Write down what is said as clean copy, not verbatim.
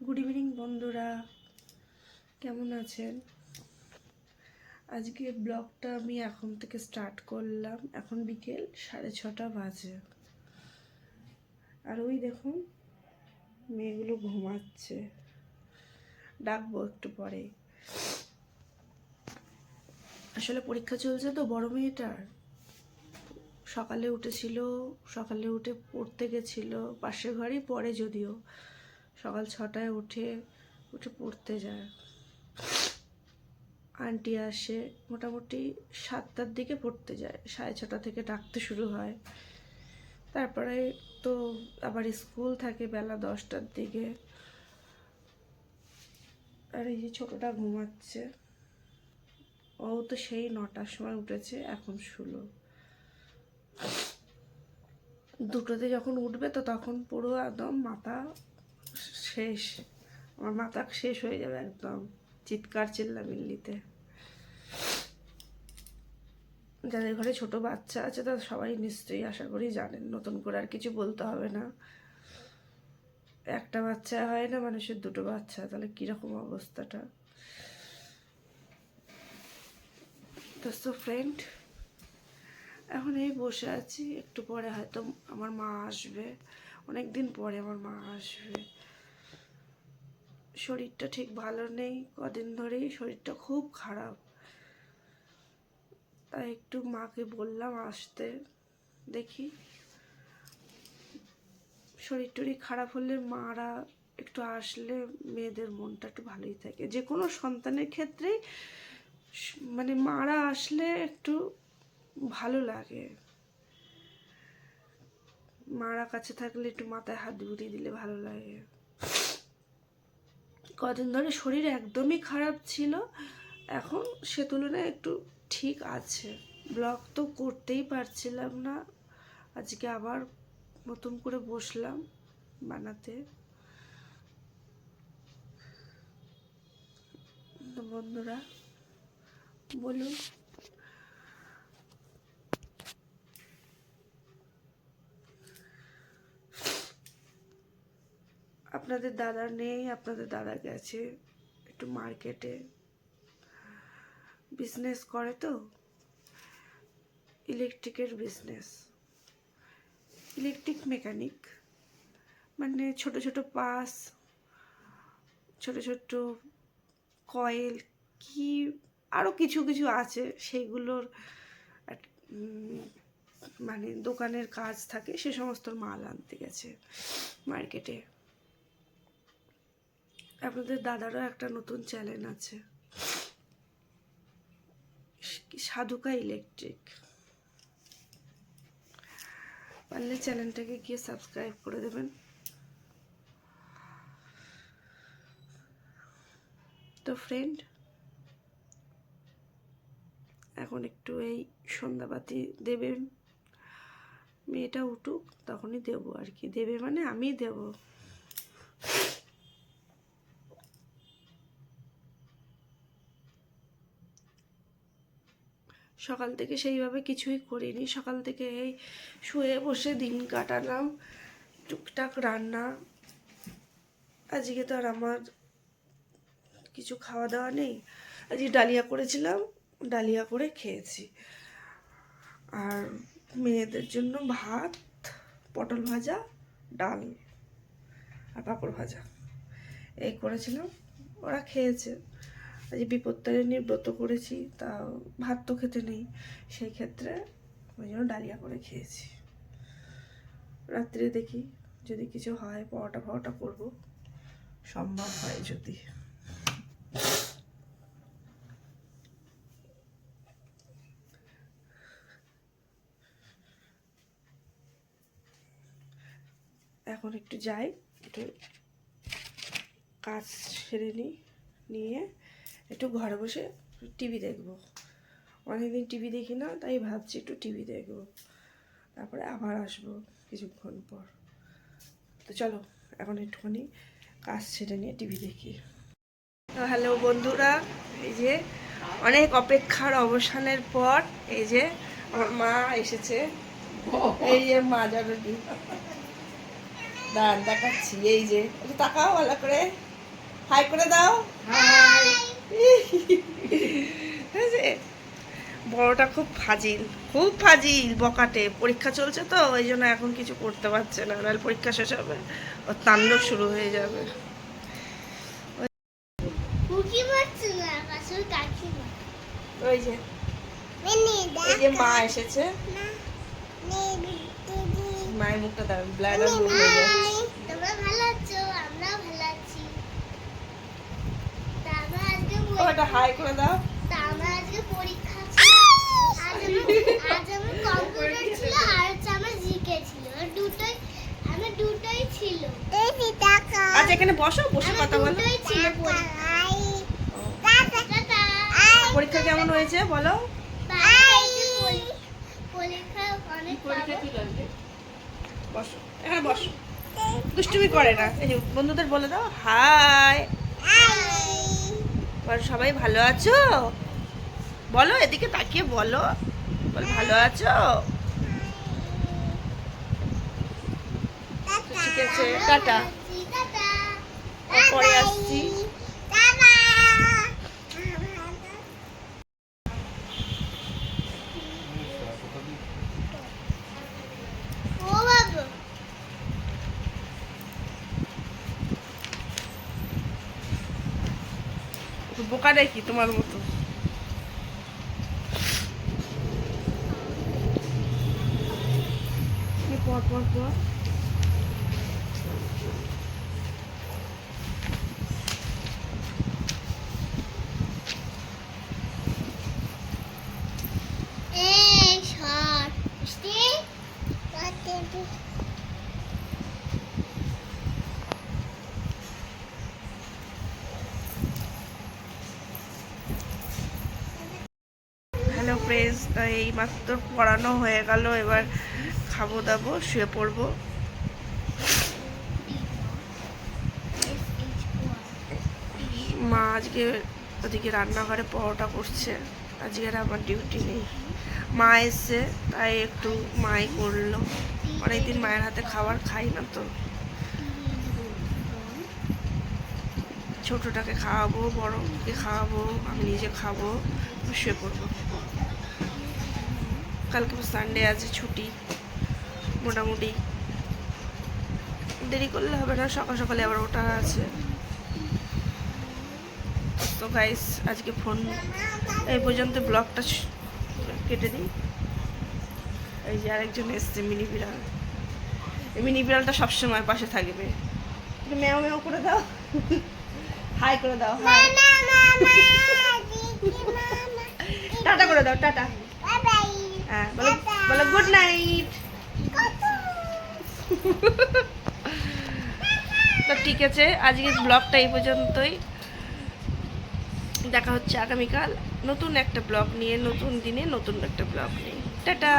Good evening বন্ধুরা, কেমন আছেন? আজকে ব্লগটা আমি এখন থেকে স্টার্ট করলাম। এখন বিকেল 6:30 বাজে। আর ওই দেখুন মেয়েগুলো ঘুমাচ্ছে, ডাকবো একটু পরে। আসলে পরীক্ষা চলছে তো বড় মেয়েটার। সকালে উঠে পড়তে গেছিল, পাশের ঘরেই পড়ে, যদিও সকাল 6টায় উঠে পড়তে যায়। আন্টি আসে মোটামুটি 7টার দিকে পড়তে যায়, 6:30 থেকে ডাকতে শুরু হয়। তারপরে তো আবার স্কুল থাকে বেলা 10টার দিকে। আর এই যে ছোটটা ঘুমাচ্ছে, ও তো সেই 9টার সময় উঠেছে, এখন শুলো। 2টোতে যখন উঠবে তো তখন পুরো একদম মাথা শেষ, আমার মাথা শেষ হয়ে যাবে একদম চিৎকার চিল্লামিল্লিতে। যাদের ঘরে ছোট বাচ্চা আছে তারা সবাই নিশ্চয়ই আশা করি জানেন, নতুন করে আর কিছু বলতে হবে না। একটা বাচ্চা হয় না মানুষের, 2টো বাচ্চা, তাহলে কিরকম অবস্থাটা। তো ফ্রেন্ড, এখন এই বসে আছি, একটু পরে হয়তো আমার মা আসবে, অনেকদিন পরে আমার মা আসবে। শরীরটা ঠিক ভালো নেই, কদিন ধরেই শরীরটা খুব খারাপ, তাই একটু মাকে বললাম আসতে। দেখি শরীর টরীর খারাপ হলে মারা একটু আসলে মেয়েদের মনটা একটু ভালোই থাকে, যে কোনো সন্তানের ক্ষেত্রেই মানে মারা আসলে একটু ভালো লাগে। মারা কাছে থাকলে একটু মাথায় হাত বুলিয়ে দিলে ভালো লাগে। কদিন ধরে শরীর একদমই খারাপ ছিল, এখন সে তুলনায় একটু ঠিক আছে। ব্লগ তো করতেই পারছিলাম না, আজকে আবার নতুন করে বসলাম বানাতে। তো বন্ধুরা বলুন, আপনাদের দাদা নেই, আপনাদের দাদা গেছে একটু মার্কেটে, বিজনেস করে তো, ইলেকট্রিকের বিজনেস, ইলেকট্রিক মেকানিক, মানে ছোট ছোট পাস, ছোট ছোট কয়েল, কি আরও কিছু কিছু আছে সেইগুলোর মানে দোকানের কাজ থাকে, সে সমস্ত মাল আনতে গেছে মার্কেটে। আপনাদের দাদারও একটা নতুন চ্যানেল আছে, সাধুকা ইলেকট্রিক, পারলে চ্যানেলটাকে গিয়ে সাবস্ক্রাইব করে দেবেন। তো ফ্রেন্ড, এখন একটু এই সন্ধ্যাবাতি দেবে, মেয়েটা উঠুক তখনই দেবো আর কি, দেবে মানে আমি দেব। সকাল থেকে সেইভাবে কিছুই করিনি, সকাল থেকে এই শুয়ে বসে দিন কাটালাম, টুকটাক রান্না। আজকে তো আর আমার কিছু খাওয়া দাওয়া নেই, আজকে ডালিয়া করেছিলাম, ডালিয়া করে খেয়েছি। আর মেয়েদের জন্য ভাত, পটল ভাজা, ডাল আর পাঁপড় ভাজা এই করেছিলাম, ওরা খেয়েছে। আজ বিপত্তারিণীর ব্রত করেছি, তা ভাত তো খেতে নেই, সেই ক্ষেত্রে ওই জন্য ডালিয়া করে খেয়েছি। রাত্রে দেখি যদি কিছু হয় পরোটা ফরোটা করবো, সম্ভব হয় যদি। এখন একটু যাই, একটু কাজ সেরে নিয়ে একটু ঘরে বসে টিভি দেখবো। অনেকদিন টিভি দেখি না, তাই ভাবছি একটু টিভি দেখবো, তারপরে আবার আসবো কিছুক্ষণ পর। তো চলো এখন একটুখানি কাজ ছেড়ে নিয়ে টিভি দেখি। তো হ্যালো বন্ধুরা, এই যে অনেক অপেক্ষার অবসানের পর এই যে আমার মা এসেছে। এই যে মা যাবে, দাঁড়ান দেখাচ্ছি, এই যে তাকাও ভালো করে, হাই করে দাও। হাই। বড়টা খুব ফাজিল বকাটে। পরীক্ষা চলছে তো ওই জন্য এখন কিছু করতে পারছে না, নাহলে পরীক্ষা শেষ হবে ওর তাণ্ডব শুরু হয়ে যাবে। ওই যে এই যে মা এসেছে, মায়ের মুখটা দাও, ব্লাডার মুখ হয়ে যাচ্ছে। তোমরা ভালো আছো? আমরাও ভালো আছি। তারপর আজকে ওটা হাই করে দাও। আমার আজকে পরীক্ষা ছিল। আজ আমার কম্পিউটার ছিল আর হচ্ছে আমার জিকে ছিল। আমি দুটোই ছিল। আচ্ছা এখানে বসো, বসে কথা বলো। দুটোই ছিল পরীক্ষা কেমন হয়েছে বলো? পরীক্ষা অনেক বসো, এখানে বসো। দুষ্টুমি করে না। এই যে বন্ধুদের বলে দাও হাই। সবাই ভালো আছো বলো, এদিকে তাকিয়ে বলো, বল ভালো আছো। ঠিক আছে, টাটা, পরে আসছি। ও বাবা বোকা দেখি তোমার মতো। পর পর পর এই শট মিষ্টি হ্যালো ফ্রেন্ডস, এই মাত্র পড়ানো হয়ে গেল, এবার খাবো দাবো, শুয়ে পড়বো। মা আজকে ওদিকে রান্নাঘরে পরোটা করছে, আজকে আর আমার ডিউটি নেই। মা এসছে তাই একটু মাই করলো, অনেকদিন মায়ের হাতে খাবার খাই না তো। ছোটটাকে খাওয়াবো, বড়কে খাওয়াবো, আমি নিজে খাবো, শুয়ে পড়বো। কালকে সানডে আছে, ছুটি মোটামুটি। দেরি করলে হবে না, সকাল সকালে আবার ওটা আছে। তো গাইস আজকে ফোন এই পর্যন্ত, ব্লগটা কেটে দিই। এই যে আরেকজন এসছে, মিনি বিড়াল। এই মিনি বিড়ালটা সবসময় পাশে থাকবে। ম্যাও ম্যাও করে দাও, হাই করে দাও, হাই, টাটা করে দাও, টাটা। হ্যাঁ বলো, বলো গুড নাইট। তো ঠিক আছে, আজকের ব্লগটা এই পর্যন্তই। দেখা হচ্ছে আগামীকাল নতুন একটা ব্লগ নিয়ে, নতুন দিনে নতুন একটা ব্লগ নিয়ে। টাটা।